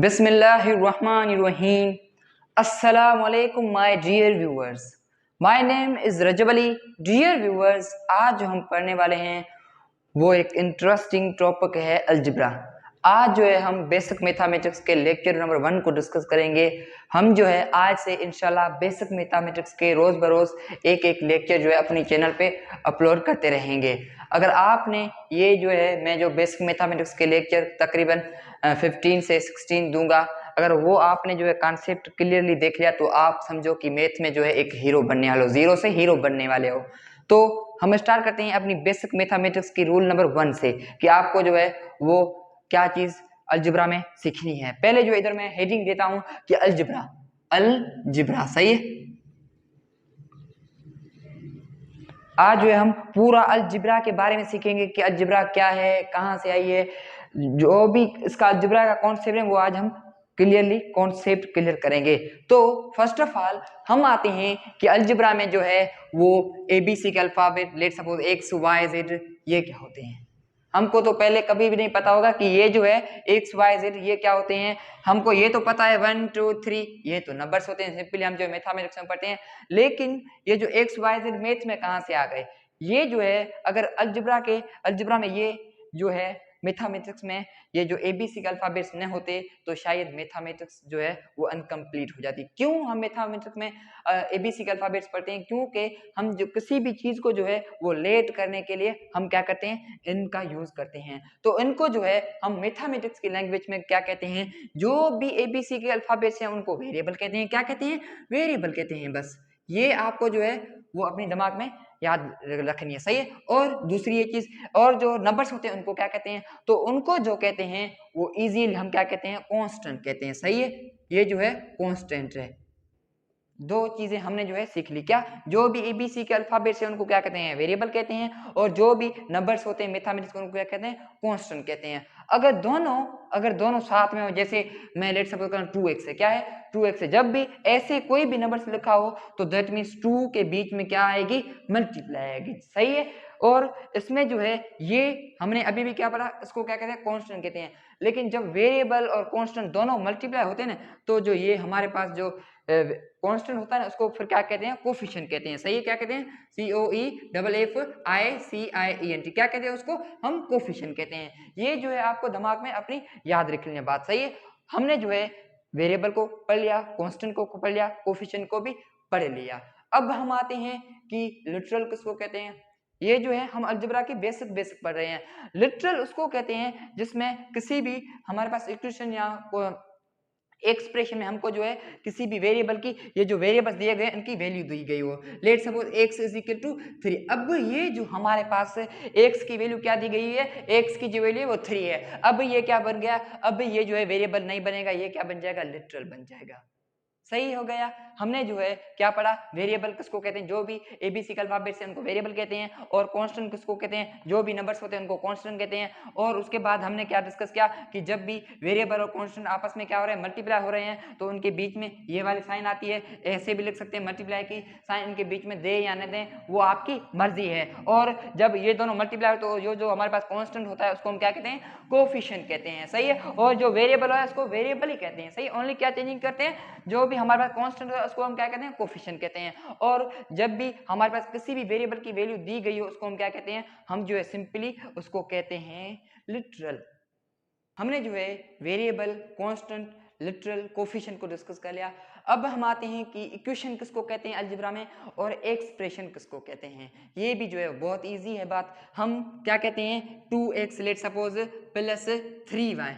Bismillahirrahmanirrahim. Assalamu alaikum my dear viewers. My name is Rajab Ali. Dear viewers, आज जो हम पढ़ने वाले हैं वो एक इंटरेस्टिंग टॉपिक है अलजेब्रा। आज जो है हम बेसिक मैथमेटिक्स के लेक्चर नंबर 1 को डिस्कस करेंगे। हम जो है आज से इंशाल्लाह बेसिक मैथमेटिक्स के रोज बरोज एक एक लेक्चर जो है अपनी चैनल पे अपलोड करते रहेंगे। अगर आपने ये जो है मैं जो बेसिक मैथमेटिक्स के लेक्चर तकरीबन 15 से 16 दूंगा, अगर वो आपने जो है कॉन्सेप्ट क्लियरली देख लिया तो आप समझो कि मैथ में जो है एक हीरो बनने वाले हो, जीरो से हीरो बनने वाले हो। तो हम स्टार्ट करते हैं अपनी बेसिक मैथमेटिक्स की रूल नंबर 1 से कि आपको जो है वो क्या चीज अलजेब्रा में सीखनी है। पहले जो इधर मैं हेडिंग देता हूं कि अलजेब्रा, अलजेब्रा सही है। आज जो है हम पूरा अलजेब्रा के बारे में सीखेंगे कि अलजेब्रा क्या है, कहां से आई है, जो भी इसका अलजेब्रा का कॉन्सेप्ट है वो आज हम क्लियरली कॉन्सेप्ट क्लियर करेंगे। तो फर्स्ट ऑफ ऑल हम आते हैं कि अलजेब्रा में जो है वो एबीसी के alphabet, let suppose x y z, ये क्या होते हैं। हमको तो पहले कभी भी नहीं पता होगा कि ये जो है एक्स वाई जेड ये क्या होते हैं। हमको ये तो पता है 1 2 3 ये तो नंबर्स होते हैं, सिंपली हम जो मैथमेटिक्स में पढ़ते हैं। लेकिन ये जो एक्स वाई जेड मैथ में कहां से आ गए, ये जो है अगर अलजेब्रा में ये जो है मैथमेटिक्स में ये जो एबीसी के अल्फाबेट्स न होते तो शायद मैथमेटिक्स जो है वो अनकम्प्लीट हो जाती। क्यों हम मैथमेटिक्स में एबीसी के अल्फाबेट्स पढ़ते हैं? क्योंकि हम जो किसी भी चीज को जो है वो लेट करने के लिए हम क्या करते हैं, इनका यूज करते हैं। तो इनको जो है हम मैथमेटिक्स की लैंग्वेज में क्या कहते हैं, जो भी एबीसी के अल्फाबेट्स हैं उनको वेरिएबल कहते हैं। क्या कहते हैं? वेरिएबल कहते हैं। बस ये आपको जो है वो अपने दिमाग में याद रखनी है, सही है। और दूसरी ये चीज, और जो नंबर्स होते हैं उनको क्या कहते हैं, तो उनको जो कहते हैं वो इजीली हम क्या कहते हैं, कांस्टेंट कहते हैं, सही है। ये जो है कांस्टेंट है। दो चीजें हमने जो है सीख ली, क्या, जो भी एबीसी के अल्फाबेट्स है उनको क्या कहते हैं, वेरिएबल कहते हैं, और जो भी नंबर्स होते हैं मैथमेटिक्स उनको क्या कहते हैं, कांस्टेंट कहते हैं। अगर दोनों साथ में हो, जैसे मैं लेट सपोज करूं 2x है, क्या है 2x है, जब भी ऐसे कोई भी नंबर लिखा हो तो दैट मींस 2 के बीच में क्या आएगी, मल्टीप्लाई आएगी, सही है। और इसमें जो है ये हमने अभी भी क्या पढ़ा, इसको क्या कहते हैं, कांस्टेंट कहते हैं। लेकिन जब वेरिएबल और कांस्टेंट दोनों मल्टीप्लाई होते हैं ना, तो जो ये हमारे पास जो कांस्टेंट होता है ना उसको फिर क्या कहते हैं, कोफिशिएंट कहते हैं, सही है। क्या कहते हैं, COEFFICIENT, क्या कहते हैं उसको, हम कोफिशिएंट कहते हैं। ये जो है आपको दिमाग में अपनी याद रख लेनी बात, सही है। हमने जो है वेरिएबल को पढ़ लिया, कांस्टेंट को पढ़ लिया, कोफिशिएंट को भी पढ़ लिया। अब हम आते हैं कि लिटरल किसको कहते हैं। ये जो है हम अलजेब्रा की बेसिक पढ़ रहे हैं। लिटरल उसको कहते हैं जिसमें किसी भी हमारे पास इक्वेशन या एक्सप्रेशन में हमको जो है किसी भी वेरिएबल की, ये जो वेरिएबल्स दिए गए इनकी वैल्यू दी गई हो। Let suppose x is equal to 3। अब ये जो हमारे पास x की वैल्यू क्या दी गई है, x की जो वैल्यू है वो 3 है। अब ये क्या बन गया, अब ये जो है वेरिएबल नहीं बनेगा, ये क्या बन जाएगा, लिटरल बन जाएगा, सही हो गया। हमने जो है क्या पढ़ा, वेरिएबल किसको कहते हैं, जो भी एबीसी के अल्फाबेट से उनको वेरिएबल कहते हैं। और कांस्टेंट किसको कहते हैं, जो भी नंबर्स होते हैं उनको कांस्टेंट कहते हैं। और उसके बाद हमने क्या डिस्कस किया कि जब भी वेरिएबल और कांस्टेंट आपस में क्या हो रहे हैं, मल्टीप्लाई हो रहे हैं, तो उनके बीच में ये वाली साइन आती है। ऐसे भी लिख सकते हैं मल्टीप्लाई की साइन, इनके बीच में दे या न दें वो आपकी मर्जी है। और जब ये दोनों मल्टीप्लाई हो तो जो हमारे पास कांस्टेंट होता है उसको हम क्या कहते हैं, कोफिशिएंट कहते हैं, सही है। और जो वेरिएबल है उसको वेरिएबल ही कहते हैं, सही। ओनली क्या चेंजिंग करते हैं, जो भी हमारे पास कांस्टेंट है उसको हम क्या कहते हैं, कोफिशिएंट कहते हैं। और जब भी हमारे पास किसी भी वेरिएबल की वैल्यू दी गई हो उसको हम क्या कहते हैं, हम जो है सिंपली उसको कहते हैं लिटरल। हमने जो है वेरिएबल, कांस्टेंट, लिटरल, कोफिशिएंट को डिस्कस कर लिया। अब हम आते हैं कि इक्वेशन किसको कहते हैं अलजेब्रा में, और एक्सप्रेशन किसको कहते हैं। ये भी जो है बहुत इजी है बात। हम क्या कहते हैं, 2x let suppose plus 3y।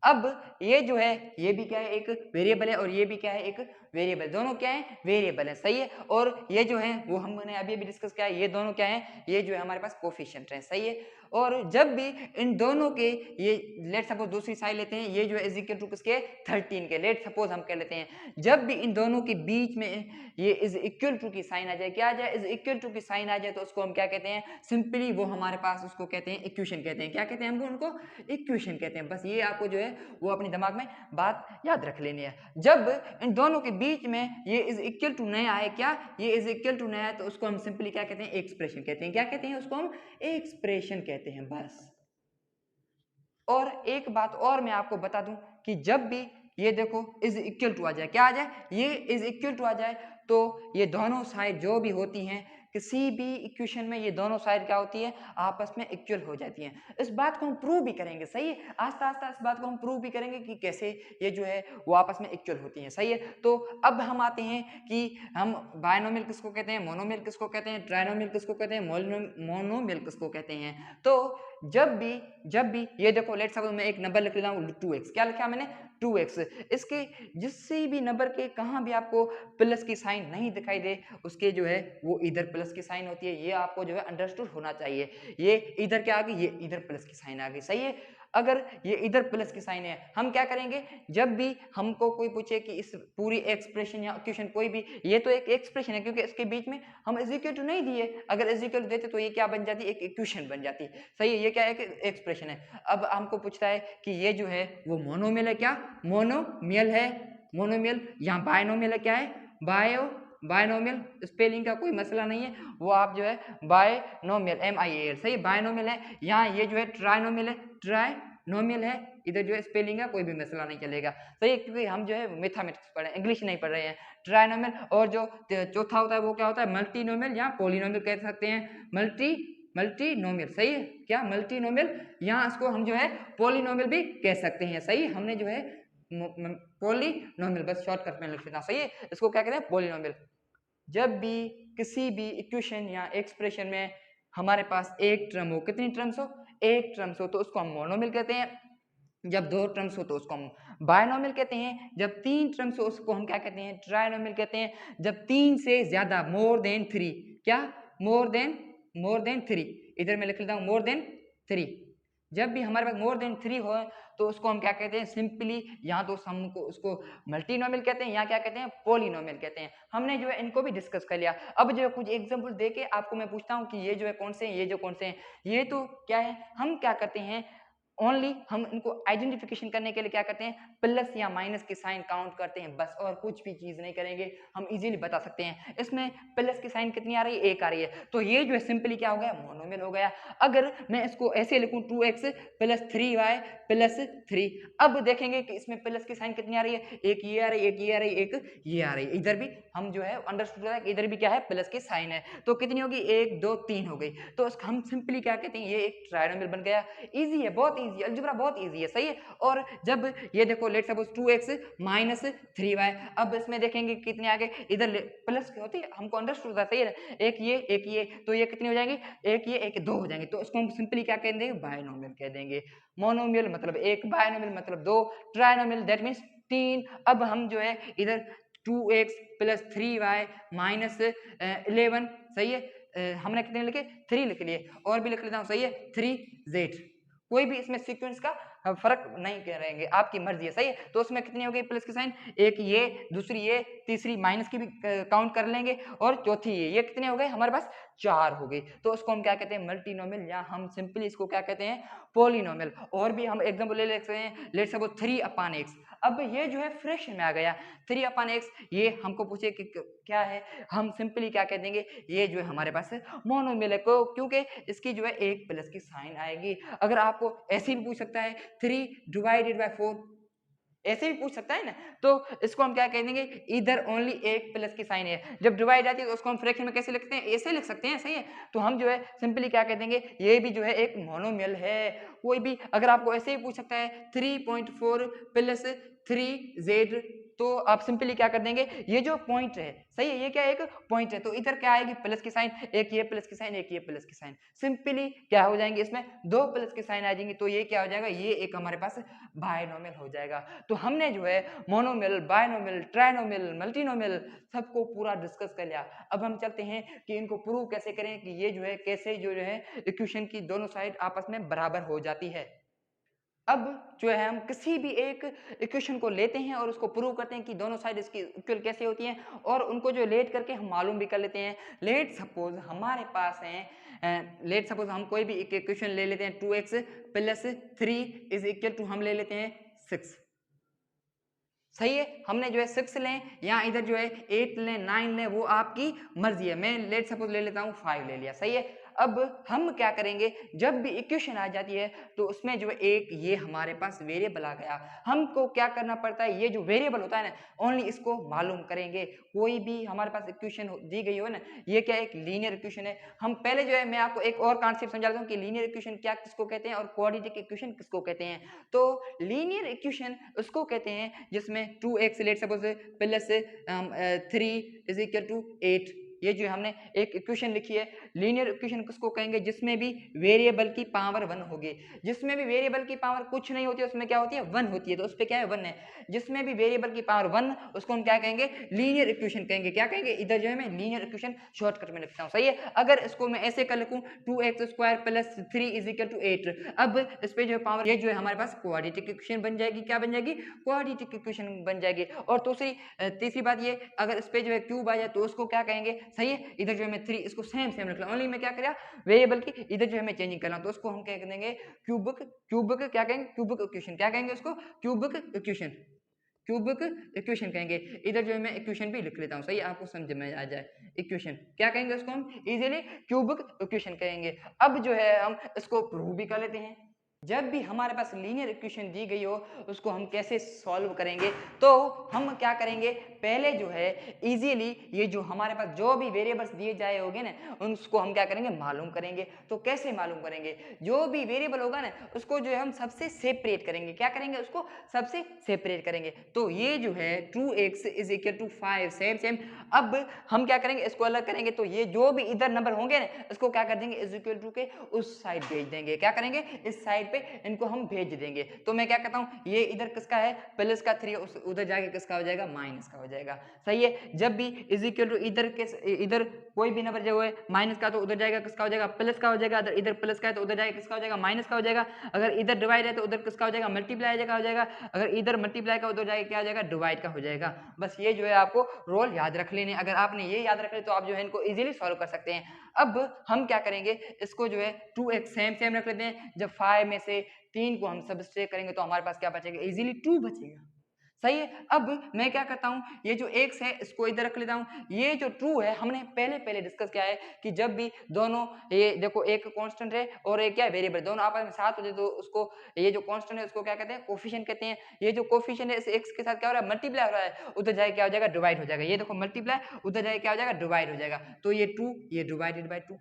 अब ये जो है ये भी क्या है, एक वेरिएबल है, और ये भी क्या है, एक वेरिएबल। दोनों क्या है, वेरिएबल है, सही है। और ये जो है वो हमने अभी अभी डिस्कस किया है, ये दोनों क्या है, ये जो है हमारे पास कोफिशिएंट है, सही है। और जब भी इन दोनों के ये लेट सपोज दूसरी साइड लेते हैं, ये जो है इज इक्वल टू किसके, 13 के, लेट सपोज हम कह लेते हैं। जब भी इन दोनों के बीच में ये इज इक्वल टू की साइन आ जाए, क्या आ जाए, इज इक्वल टू की साइन आ जाए, तो उसको हम क्या कहते हैं, सिंपली वो हमारे पास उसको कहते हैं इक्वेशन कहते हैं। क्या कहते हैं, हमको उनको इक्वेशन कहते हैं। बस ये आपको जो है वो अपने दिमाग में बात याद रख लेनी है। जब इन दोनों के बीच में ये इज इक्वल टू नया है, क्या, ये इज इक्वल टू नया है, तो उसको हम सिंपली क्या कहते हैं, एक्सप्रेशन कहते हैं। क्या कहते हैं, उसको हम एक्सप्रेशन कहते हैं, बस। और एक बात और मैं आपको बता दूं कि जब भी ये देखो इज इक्वल टू आ जाए, क्या आ जाए, ये इज इक्वल टू आ जाए, तो ये दोनों साइड जो भी होती हैं किसी भी इक्वेशन में, ये दोनों साइड क्या होती है, आपस में इक्वल हो जाती हैं। इस बात को हम प्रूव भी करेंगे, सही है, आस्ता आस्ता इस बात को हम प्रूव भी करेंगे कि कैसे ये जो है वो आपस में इक्वल होती हैं, सही है। तो अब हम आते हैं कि हम बायनोमियल किसको कहते हैं, मोनोमियल किसको कहते हैं, ट्राइनोमियल किसको कहते हैं, मोनोमियल किसको कहते हैं। तो जब भी ये देखो लेट्स सपोज मैं एक नंबर लिख लेता हूँ 2x, क्या लिखा मैंने, 2x, इसके जिससे भी नंबर के कहाँ भी आपको प्लस की साइन नहीं दिखाई दे, उसके जो है वो इधर प्लस की साइन होती है, ये आपको जो है अंडरस्टूड होना चाहिए। ये इधर क्या आ गई, ये इधर प्लस की साइन आ गई, सही है। अगर ये इधर प्लस की साइन है, हम क्या करेंगे, जब भी हमको कोई पूछे कि इस पूरी एक्सप्रेशन या इक्वेशन कोई भी, ये तो एक एक्सप्रेशन है क्योंकि इसके बीच में हम इज इक्वल टू नहीं दिए, अगर इज इक्वल टू देते तो ये क्या बन जाती, एक इक्वेशन बन जाती, सही है, ये क्या है, एक एक्सप्रेशन है। अब हमको पूछता है कि ये जो है वो मोनोमियल है, क्या मोनोमियल है, मोनोमियल, यहाँ बायनोमियल है, क्या है, बायनोमियल, स्पेलिंग का कोई मसला नहीं है, वो आप जो है बायनोमियल, MIAL, सही, बायनोमियल है। यहाँ ये जो है ट्राइनोमियल है, ट्राइनोमियल है, इधर जो है स्पेलिंग का कोई भी मसला नहीं चलेगा, सही है, क्योंकि हम जो है मैथमेटिक्स पढ़ रहे हैं, इंग्लिश नहीं पढ़ रहे हैं। ट्राइनोमियल, और जो चौथा होता है वो क्या होता है, मल्टीनोमियल या पॉलिनोमियल कह सकते हैं, मल्टीनोमियल, सही है, क्या मल्टीनोमियल, यहाँ इसको हम जो है पॉलिनोमियल भी कह सकते हैं, सही, हमने जो है पॉलिनोमियल बस शॉर्टकट में लिख लेना, सही है, इसको क्या कहते हैं, पॉलिनोमियल। जब भी किसी भी इक्वेशन या एक्सप्रेशन में हमारे पास एक टर्म हो, कितनी टर्म्स हो, एक टर्म्स हो, तो उसको हम मोनोमियल कहते हैं। जब दो टर्म्स हो तो उसको हम बायनोमियल कहते हैं। जब तीन टर्म्स हो उसको हम क्या कहते हैं, ट्राइनोमियल कहते हैं। जब तीन से ज्यादा, मोर देन थ्री, क्या, मोर देन थ्री, इधर मैं लिख लेता हूँ मोर देन थ्री, जब भी हमारे पास मोर देन थ्री हो तो उसको हम क्या कहते हैं, सिंपली यहाँ तो हम को उसको मल्टीनोमियल कहते हैं, यहाँ क्या कहते हैं, पॉलिनोमियल कहते हैं। हमने जो है इनको भी डिस्कस कर लिया। अब जो है कुछ एग्जांपल देके आपको मैं पूछता हूँ कि ये जो है कौन से हैं, ये जो कौन से हैं, ये तो क्या है, हम क्या करते हैं, ओनली हम इनको आइडेंटिफिकेशन करने के लिए क्या करते हैं, प्लस या माइनस के साइन काउंट करते हैं बस, और कुछ भी चीज नहीं करेंगे, हम इजीली बता सकते हैं। इसमें प्लस की साइन कितनी आ रही है, एक आ रही है, तो ये जो है सिंपली क्या हो गया, मोनोमियल हो गया। अगर मैं इसको ऐसे लिखूं 2x प्लस 3y प्लस 3, अब देखेंगे कि इसमें प्लस की साइन कितनी आ रही है, एक ये आ रही है, एक ये आ रही है, एक ये आ रही है, इधर भी हम जो है अंडरस्टूड है कि इधर भी क्या है, प्लस की साइन है, तो कितनी होगी, 1 2 3 हो गई, तो हम सिंपली क्या कहते हैं, ये एक ट्रायंगल बन गया। इजी है, बहुत इजी, अलजेब्रा बहुत इजी है, सही है। और जब ये देखो let's suppose 2x minus 3y, अब इसमें देखेंगे कितने आगे, इधर प्लस की होती है, हमको अंडरस्टूड था, सही है, एक ये, तो ये कितनी हो जाएंगी, एक ये, एक दो हो जाएंगे, तो इसको हम सिंपली क्या कह देंगे, बायनोमियल कह देंगे। मोनोमियल मतलब एक, बायनोमियल मतलब दो, ट्रायनोमियल दैट मीन्स तीन। अब हम जो है इधर 2x प्लस 3y माइनस 11, सही है, हमने कितने लिखे, 3 लिख लिए, और भी लिख लेता हूँ, सही है, 3z, कोई भी इसमें सीक्वेंस का फर्क नहीं करेंगे, आपकी मर्जी है, सही है। तो उसमें कितनी हो गई प्लस की साइन, एक ये, दूसरी ये, तीसरी माइनस की भी काउंट कर लेंगे, और चौथी ये कितने हो गए हमारे पास, 4 हो गई, तो उसको हम क्या कहते हैं, मल्टीनोमियल, या हम सिंपली इसको क्या कहते हैं, पॉलिनोमियल। और भी हम एग्जांपल ले सकते हैं, लेट्स सपोज 3/x, अब ये जो है फ्रैक्शन में आ गया 3/x, ये हमको पूछे कि क्या है, हम सिंपली क्या कह देंगे, ये जो है हमारे पास मोनोमियल है, क्योंकि इसकी जो है एक प्लस की साइन आएगी। अगर आपको ऐसे भी पूछ सकता है 3/4, ऐसे भी पूछ सकता है ना, तो इसको हम क्या कह देंगे, इधर ओनली एक प्लस की साइन है, जब डिवाइड आती है तो उसको हम फ्रैक्शन में कैसे लिखते हैं, ऐसे लिख सकते हैं, सही है। तो हम जो है सिंपली क्या कह देंगे, ये भी जो है एक मोनोमियल है। कोई भी अगर आपको ऐसे ही पूछ सकता है 3.4 प्लस 3z, तो आप सिंपली क्या कर देंगे, ये जो पॉइंट है, सही है, ये क्या एक पॉइंट है, तो इधर क्या आएगी, प्लस की साइन, एक ये प्लस की साइन, एक ये प्लस की साइन, सिंपली क्या हो जाएंगे, इसमें दो प्लस की साइन आ जाएंगी, तो ये क्या हो जाएगा, ये एक हमारे पास बायनोमियल हो जाएगा। तो हमने जो है मोनोमियल, बायनोमियल, ट्राइनोमियल, मल्टीनोमियल सबको पूरा डिस्कस कर लिया। अब हम चलते हैं कि इनको प्रूव कैसे करें, कि ये जो है कैसे जो है इक्वेशन की दोनों साइड आपस में बराबर हो जाती है। अब जो है हम किसी भी एक इक्वेशन को लेते हैं और उसको प्रूव करते हैं कि दोनों साइड इसकी इक्वल कैसे होती हैं, और उनको जो लेट करके हम मालूम भी कर लेते हैं। लेट सपोज हमारे पास है, लेट सपोज हम कोई भी एक इक्वेशन ले लेते हैं, 2x plus 3 is equal to हम ले लेते हैं 6, सही है। हमने जो है 6 लें या इधर जो है 8 लें, 9 लें, वो आपकी मर्जी है। मैं लेट सपोज ले लेता हूँ 5 ले लिया, सही है। अब हम क्या करेंगे, जब भी इक्वेशन आ जाती है तो उसमें जो है एक ये हमारे पास वेरिएबल आ गया, हमको क्या करना पड़ता है, ये जो वेरिएबल होता है ना ओनली इसको मालूम करेंगे। कोई भी हमारे पास इक्वेशन दी गई हो ना, ये क्या एक लीनियर इक्वेशन है। हम पहले जो है मैं आपको एक और कॉन्सेप्ट समझा देता हूँ कि लीनियर इक्वेशन क्या किसको कहते हैं और क्वाड्रेटिक इक्वेशन किसको कहते हैं। तो लीनियर इक्वेशन उसको कहते हैं जिसमें 2x let suppose plus 3 is equal to 8, ये जो हमने एक इक्वेशन लिखी है। लीनियर इक्वेशन किसको कहेंगे, जिसमें भी वेरिएबल की पावर 1 होगी। जिसमें भी वेरिएबल की पावर कुछ नहीं होती है उसमें क्या होती है 1 होती है, तो उस पे क्या है 1 है। जिसमें भी वेरिएबल की पावर 1 उसको हम क्या कहेंगे, लीनियर इक्वेशन कहेंगे। क्या कहेंगे, इधर जो है मैं लीनियर इक्वेशन शॉर्टकट में लिखता हूँ, सही है। अगर इसको मैं ऐसे कर लिखूं 2x² plus 3 is equal to 8, अब इस पे जो पावर ये जो है हमारे पास क्वाड्रेटिक इक्वेशन बन जाएगी। क्या बन जाएगी, क्वाड्रेटिक इक्वेशन बन जाएगी। और तीसरी बात ये, अगर इस पे जो है क्यूब आ जाए तो उसको क्या कहेंगे, सही है। इधर जो है मैं 3 इसको सेम रख रहा हूं, ओनली मैं क्या कर रहा वेरिएबल की इधर जो है मैं चेंजिंग कर रहा हूं, तो उसको हम क्या देंगे क्यूबिक क्या कहेंगे, क्यूबिक इक्वेशन। क्या कहेंगे उसको, क्यूबिक इक्वेशन, क्यूबिक इक्वेशन कहेंगे। इधर जो है मैं इक्वेशन भी लिख लेता हूं, सही, आपको समझ में आ जाए। इक्वेशन क्या कहेंगे उसको हम, इजीली क्यूबिक इक्वेशन कहेंगे। अब जो है हम इसको प्रूव भी कर लेते हैं। जब भी हमारे पास लीनियर इक्वेशन दी गई हो उसको हम कैसे सॉल्व करेंगे, तो हम क्या करेंगे, पहले जो है इजीली ये जो हमारे पास जो भी वेरिएबल्स दिए जाए होंगे ना उसको हम क्या करेंगे, मालूम करेंगे। तो कैसे मालूम करेंगे, जो भी वेरिएबल होगा ना उसको जो है हम सबसे सेपरेट करेंगे। क्या करेंगे, उसको सबसे सेपरेट करेंगे। तो ये जो है 2x is equal to 5, same. अब हम क्या करेंगे, इसको अलग करेंगे, तो ये जो भी इधर नंबर होंगे ना इसको क्या कर देंगे, इज इक्वल टू के उस साइड भेज देंगे। क्या करेंगे, इस साइड पे इनको हम भेज देंगे। तो मैं क्या कहता हूं, ये इधर किसका है प्लस का 3, उधर जाके किसका हो जाएगा, माइनस का हो जाएगा, सही है। जब भी इज इक्वल टू इधर कोई भी नंबर जो है माइनस का तो उधर जाएगा किसका हो जाएगा, प्लस का हो जाएगा। इधर प्लस का है तो उधर जाएगा किसका हो जाएगा, माइनस का हो जाएगा। अगर इधर डिवाइड है तो उधर किसका हो जाएगा, मल्टीप्लाई का हो जाएगा। अगर इधर मल्टीप्लाई का उधर जाएगा क्या हो जाएगा, डिवाइड का हो जाएगा। बस ये जो है आपको रोल याद रख लेने, अगर आपने ये याद रख ले तो आप जो है इनको इजीली सॉल्व कर सकते हैं। अब हम क्या करेंगे, इसको जो है 2x सेम रख लेते हैं। जब 5 में से 3 को हम सब्सट्रैक्ट करेंगे तो हमारे पास क्या बचेगा, इजीली 2 बचेगा, सही है। अब मैं क्या करता हूं, ये जो x है इसको इधर रख लेता हूं। ये जो ट्रू है हमने पहले डिस्कस किया है कि जब भी दोनों, ये देखो एक कांस्टेंट है और एक क्या है वेरिएबल, दोनों आपस में साथ हो जाए तो उसको, ये जो कांस्टेंट है उसको क्या कहते हैं, कोफिशिएंट कहते हैं। ये जो कोफिशिएंट है इस x के साथ क्या हो रहा है, मल्टीप्लाई हो रहा है, उधर जाए क्या हो जाएगा, डिवाइड हो जाएगा। ये देखो मल्टीप्लाई, उधर जाए क्या हो जाएगा, डिवाइड हो जाएगा। तो ये 2 ये डिवाइडेड बाय 2।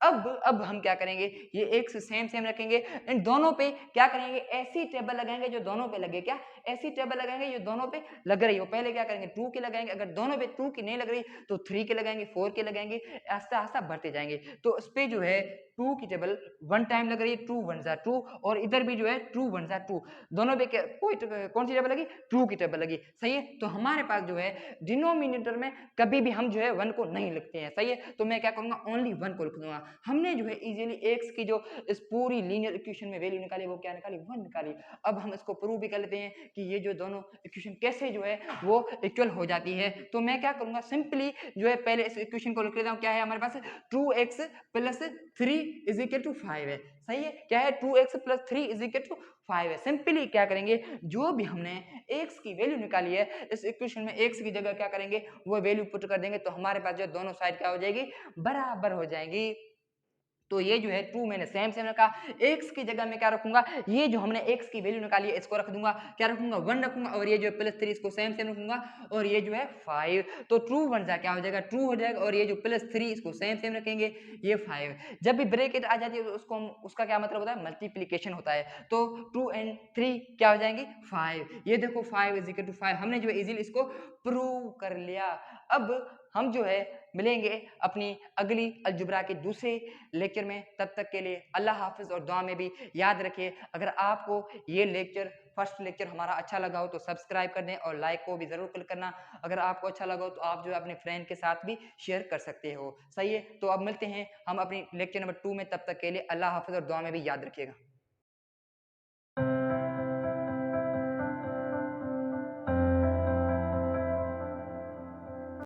अब हम क्या करेंगे, ये एक से सेम रखेंगे, इन दोनों पे क्या करेंगे, ऐसी टेबल लगाएंगे जो दोनों पे लगे। क्या ऐसी टेबल लगाएंगे जो दोनों पे लग रही हो। पहले क्या करेंगे 2 की लगाएंगे, अगर दोनों पे 2 की नहीं लग रही तो 3 के लगाएंगे, 4 के लगाएंगे, आस्ता आस्ता बढ़ते जाएंगे। तो इस पे जो है 2 की टेबल 1 टाइम लग रही है, 2 1 जा 2, और इधर भी जो है 2 1 जा 2, दोनों पे कौन सी टेबल लगी, 2 की टेबल लगी, सही है। तो हमारे पास जो है डिनोमिनेटर में कभी भी हम जो है 1 को नहीं लिखते हैं, सही है। तो मैं क्या करूंगा, ओनली 1 को लिख दूंगा। हमने जो है इजीली x की जो इस पूरी लीनियर इक्वेशन में वैल्यू निकाली वो क्या निकाली, 1 निकाली। अब हम इसको प्रूव भी कर लेते हैं कि ये जो दोनों इक्वेशन कैसे जो है वो इक्वल हो जाती है। तो मैं क्या करूंगा, सिंपली जो है पहले इस इक्वेशन को लिख लेता हूं। क्या है हमारे पास, 2x plus 3 is equal to 5 है, सही है। क्या है, 2x plus 3 is equal to 5 है। सिंपली क्या करेंगे, जो भी हमने x की वैल्यू निकाली है इस इक्वेशन में x की जगह क्या करेंगे, वो वैल्यू पुट कर देंगे। तो हमारे पास जो दोनों साइड क्या हो जाएगी, बराबर हो जाएंगी। तो ये जो है 2 मैंने सेम रखा। x की जगह में क्या रखूंगा, ये जो हमने x की वैल्यू निकाली है इसको रख दूंगा, क्या रखूंगा, 1 रखूंगा, और ये जो है प्लस 3 इसको सेम रखूंगा, और ये जो है 5। तो ट्रू 1 जा क्या हो जाएगा, ट्रू हो जाएगा, और ये जो प्लस 3 इसको सेम रखेंगे, ये 5। जब भी ब्रैकेट आ जाती है तो उसको हम, उसका क्या मतलब होता है, मल्टीप्लीकेशन होता है। तो 2 एंड 3 क्या हो जाएंगे, 5। ये देखो 5 इज इक्वल टू 5, हमने जो है इजीली इसको प्रूव कर लिया। अब हम जो है मिलेंगे अपनी अगली अलजुब्रा के दूसरे लेक्चर में। तब तक के लिए अल्लाह हाफिज, और दुआ में भी याद रखिए, अगर आपको ये लेक्चर फर्स्ट लेक्चर हमारा अच्छा लगा हो तो सब्सक्राइब कर दें और लाइक को भी जरूर क्लिक करना। अगर आपको अच्छा लगा हो तो आप जो है अपने फ्रेंड के साथ भी शेयर कर सकते हो, सही है। तो अब मिलते हैं हम अपनी लेक्चर नंबर 2 में, तब तक के लिए अल्लाह हाफिज और दुआ में भी याद रखिएगा।